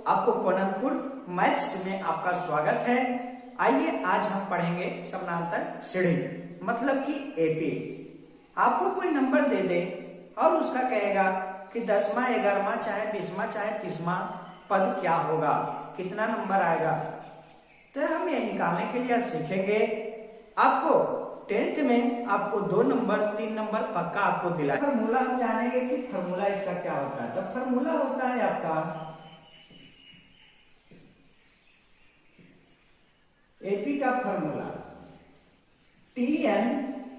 आपको कोननपुर मैथ्स में आपका स्वागत है। आइए आज हम पढ़ेंगे समानांतर श्रेणी मतलब कि एपी। आपको कोई नंबर दे दे और उसका कहेगा कि 10वां 11वां चाहे 20वां चाहे 30वां पद क्या होगा, कितना नंबर आएगा। तो हम ये निकालने के लिए सीखेंगे। आपको 10th में आपको 2 नंबर 3 नंबर पक्का आपको दिला। फॉर्मूला हम जानेंगे कि फॉर्मूला इसका क्या होता है। तो फॉर्मूला होता है आपका एपी का फॉर्मूला Tn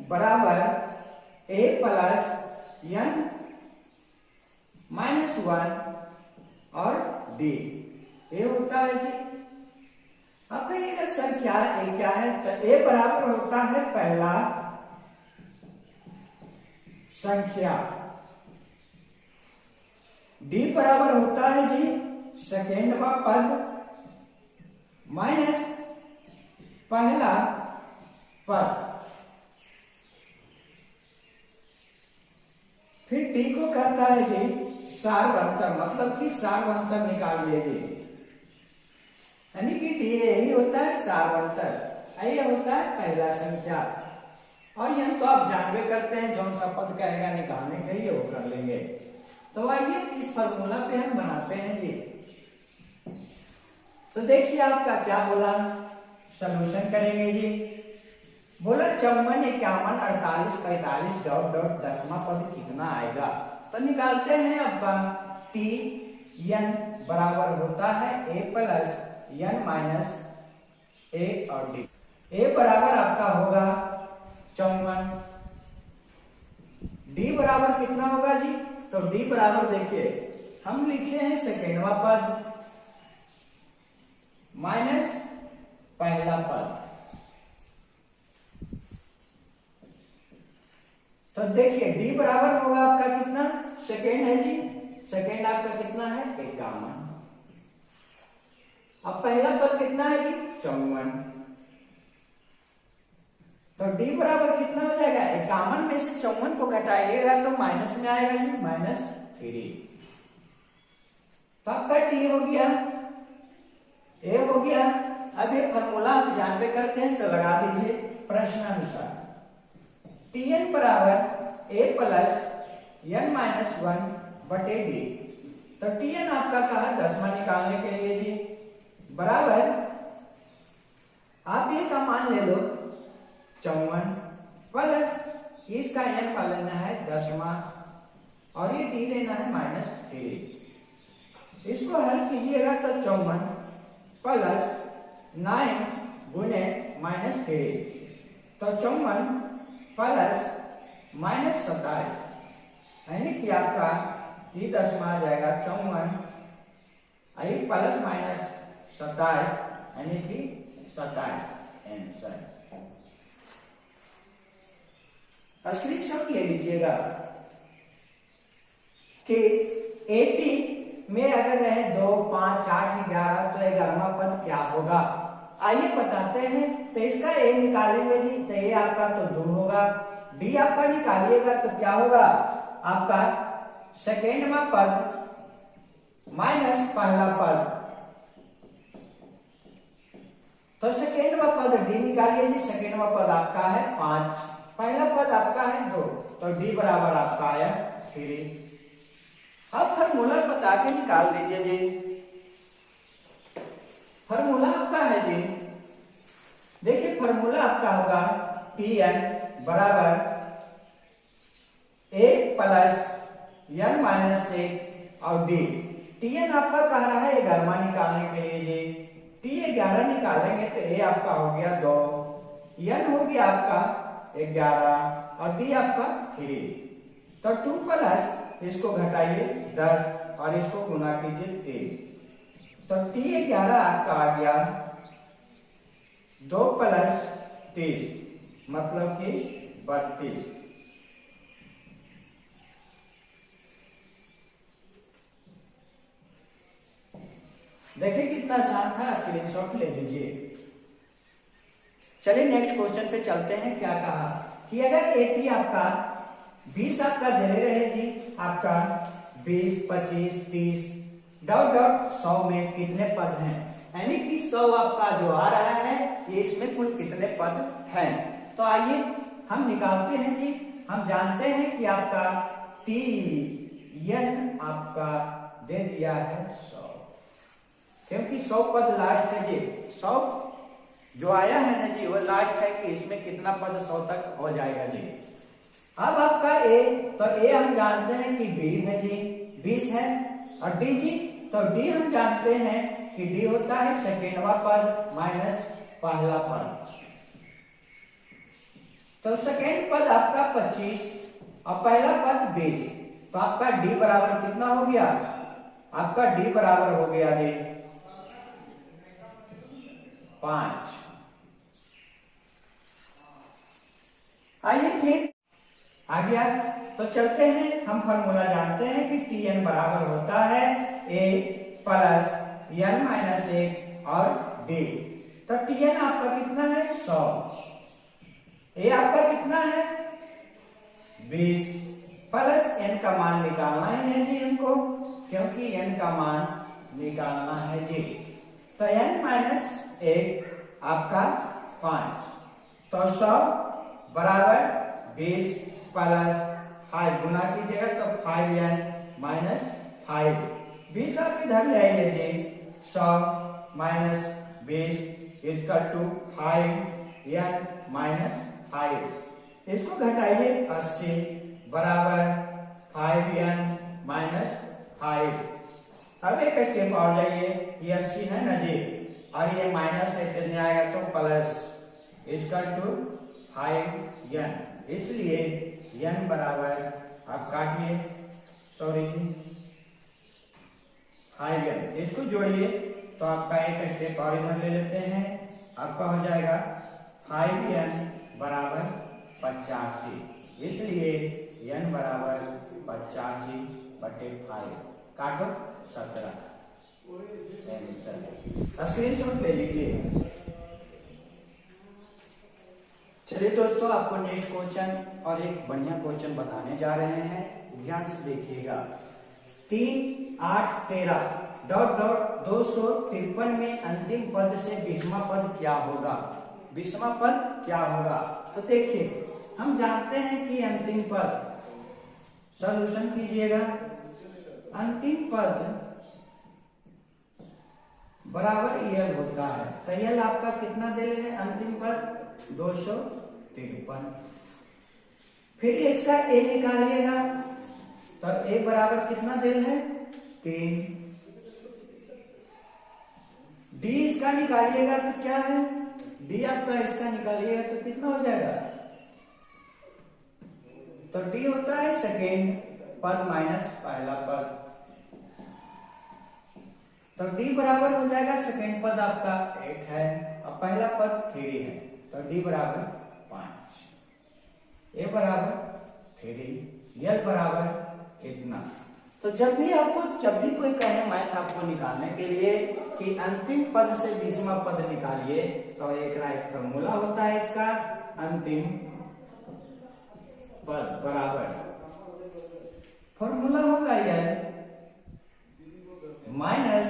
बराबर a प्लस n माइनस 1 और d ये होता है जी। आप कहिएगा सर क्या है तो a बराबर होता है पहला संख्या, d बराबर होता है जी सेकेंडवा पद माइनस पहला पद। फिर d को कहता है जी सार्वंतर, मतलब कि सार्वंतर निकालिए जी, यानी कि d यही होता है सार्वंतर, ये होता है पहला संख्या। और यह तो आप जानबे करते हैं, जौन सा पद कहेगा निकालने के लिए वो कर लेंगे। तो आइए इस फॉर्मूला पे हम बनाते हैं जी। तो देखिए आपका क्या बोला, सॉल्यूशन करेंगे जी। बोला 54 51 48 45 डॉट डॉट 10वां पद कितना आएगा। तो निकालते हैं आपका Tn बराबर होता है a plus n minus a और d। a बराबर आपका होगा 54, d बराबर कितना होगा जी। तो d बराबर देखिए हम लिखे हैं सेकेंडवा पद माइनस पहला पद। तो देखिए d बराबर होगा आपका कितना, सेकेंड है जी, सेकेंड आपका कितना है 51। अब पहला पद कितना है जी 54। तो d बराबर कितना हो जाएगा, 51 में से 54 को घटाइएगा तो माइनस में आएगा जी -3। तो आपका t हो गया a हो गया। अब ये फॉर्मूला आप जानबे करते हैं तो लगा दीजिए प्रश्नानुसार। Tn बराबर a प्लस n माइनस 1 बटे d। तो Tn आपका कहा 10वां निकालने के लिए जी बराबर, आप ये का मान ले लो 54 प्लस इसका n का लेना है 10वां और ये d लेना है -3। इसको हल कीजिएगा तो 54 प्लस 9 गुने -3, तो 54 प्लस -27, यानी कि आपका ये 10वां आ जाएगा 54 प्लस -27 यानी कि 27 आंसर। स्क्रीनशॉट ले लीजिएगा कि 80 में अगर रहे 2 5 8 11 तो 11वां पद क्या होगा। आइए बताते हैं। तो इसका a निकालेंगे जी, तो a आपका तो 2 होगा, d आपका निकालिएगा तो क्या होगा आपका सेकेंडवा पद माइनस पहला पद। तो सेकेंडवा पद d निकालिए जी, सेकेंडवा पद आपका है 5, पहला पद आपका है 2, तो d बराबर आपका आया 3। अब फॉर्मूला बता के निकाल दीजिए जी। फॉर्मूला आपका है जी, देखिए फॉर्मूला आपका होगा Tn बराबर a प्लस n माइनस 1 और d। Tn आपका कह रहा है 11वां निकालने के लिए जी, t 11 निकालेंगे तो a आपका हो गया 2, n हो गया आपका 11 और d आपका 3। तो 2 प्लस इसको घटाइए 10 और इसको गुना कीजिए 3, तो t 11 आपका आ गया 2 प्लस 30 मतलब कि 32। देखिए कितना आसान था, स्क्रीनशॉट ले लीजिए। चलिए नेक्स्ट क्वेश्चन पे चलते हैं। क्या कहा कि अगर एपी आपका 20 आपका दे रहे जी, आपका 20 25 30 डॉट डॉट 100 में कितने पद हैं, यानी कि 100 आपका जो आ रहा है ये इसमें कुल कितने पद हैं। तो आइए हम निकालते हैं जी। हम जानते हैं कि आपका टी एन आपका दे दिया है 100, क्योंकि 100 पद लास्ट है जी। 100 जो आया है ना जी वो लास्ट है कि इसमें कितना पद 100 तक हो जाएगा जी। अब आपका ए, तो ए हम जानते हैं कि 20 है जी, 20 है। और डी जी, तो डी हम जानते हैं कि डी होता है सेकेंडवा पद माइनस पहला पद। तो सेकेंड पद आपका 25 और पहला पद 20, तो आपका डी बराबर कितना हो गया, आपका डी बराबर हो गया जी 5। आइए फिर आ गया, तो चलते हैं। हम फॉर्मूला जानते हैं कि टी एन बराबर होता है ए प्लस एन माइनस 1 और डी। तो टी एन आपका कितना है 100, ए आपका कितना है 20, प्लस एन का मान निकालना ही है जी हमको, क्योंकि एन का मान निकालना है जी। तो एन माइनस 1 आपका 5, तो 100 बराबर 20 प्लस 5 गुना कीजिएगा तो 5n माइनस 5, 20 आप इधर ले आइए जी। 100 minus 20 equal to 5n minus 5, इसको घटाइए 80 बराबर 5n माइनस 5। अब एक स्टेप और जाइए, ये 80 है ना जी और ये माइनस है कितने आएगा तो प्लस इजकल टू 5n, इसलिए n बराबर आप काटिए, सॉरी जी 5n, इसको जोड़िए तो आपका एक स्टेप और इधर ले लेते हैं, आपका हो जाएगा 5n बराबर 85, इसलिए n बराबर 85/5, काटो 17। स्क्रीनशॉट ले लीजिए। चलिए दोस्तों, आपको नेक्स्ट क्वेश्चन और एक बढ़िया क्वेश्चन बताने जा रहे हैं, ध्यान से देखिएगा। 3, 8, 13 डॉट डॉट 253 में अंतिम पद से 20वां पद क्या होगा, 20वां पद क्या होगा। तो देखिए हम जानते हैं कि अंतिम पद, सॉल्यूशन कीजिएगा, अंतिम पद बराबर यल होता है। तो यल आपका कितना दे है अंतिम पद 253, फिर इसका ए निकालिएगा तो ए बराबर कितना दे है 3, डी इसका निकालिएगा तो क्या है, डी आपका इसका निकालिएगा तो कितना हो जाएगा, तो डी होता है सेकेंड पद माइनस पहला पद, तो डी बराबर हो जाएगा सेकेंड पद आपका 8 है और पहला पद 3 है, तो डी बराबर 5, ए बराबर 3, यल बराबर इतना। तो जब भी कोई कहे मैथ आपको निकालने के लिए कि अंतिम पद से 20वां पद निकालिए, तो एक फॉर्मूला होता है इसका, अंतिम पद बराबर फॉर्मूला होगा यल माइनस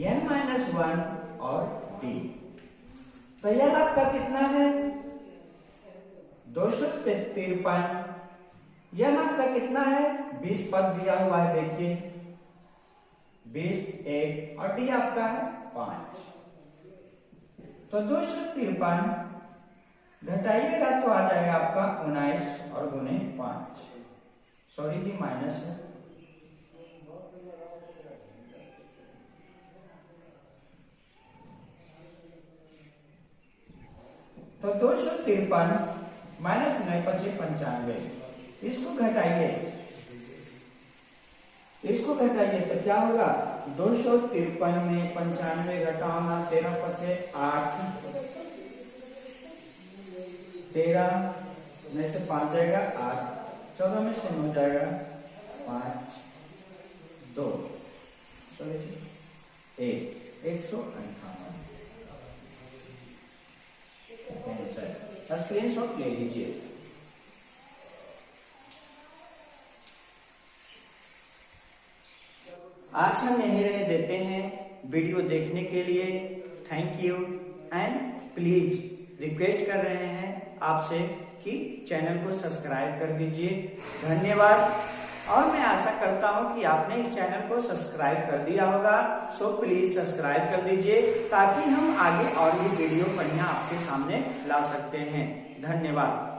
n माइनस 1 और d। तो यल आपका कितना है 253, यल आपका कितना है 20 पद दिया हुआ है, देखिए 20, 1 और d आपका है 5, तो 253 घटाइएगा तो आ जाएगा आपका 19 और गुने 5, सॉरी जी माइनस है, तो 253 माइनस 9 × 95, इसको घटाइए तो क्या होगा 253 में 95 घटाना 13 × 8, 13 में से 5 जाएगा 8, 14 में से 9 जाएगा 5, 2 सॉरी 158। स्क्रीनशॉट ले लीजिए। आज हम यहीं रह देते हैं। वीडियो देखने के लिए thank you and please request कर रहे हैं आपसे कि चैनल को सब्सक्राइब कर दीजिए। धन्यवाद। और मैं आशा करता हूं कि आपने इस चैनल को सब्सक्राइब कर दिया होगा। सो प्लीज सब्सक्राइब कर दीजिए ताकि हम आगे और भी वीडियो बढ़िया आपके सामने ला सकते हैं। धन्यवाद।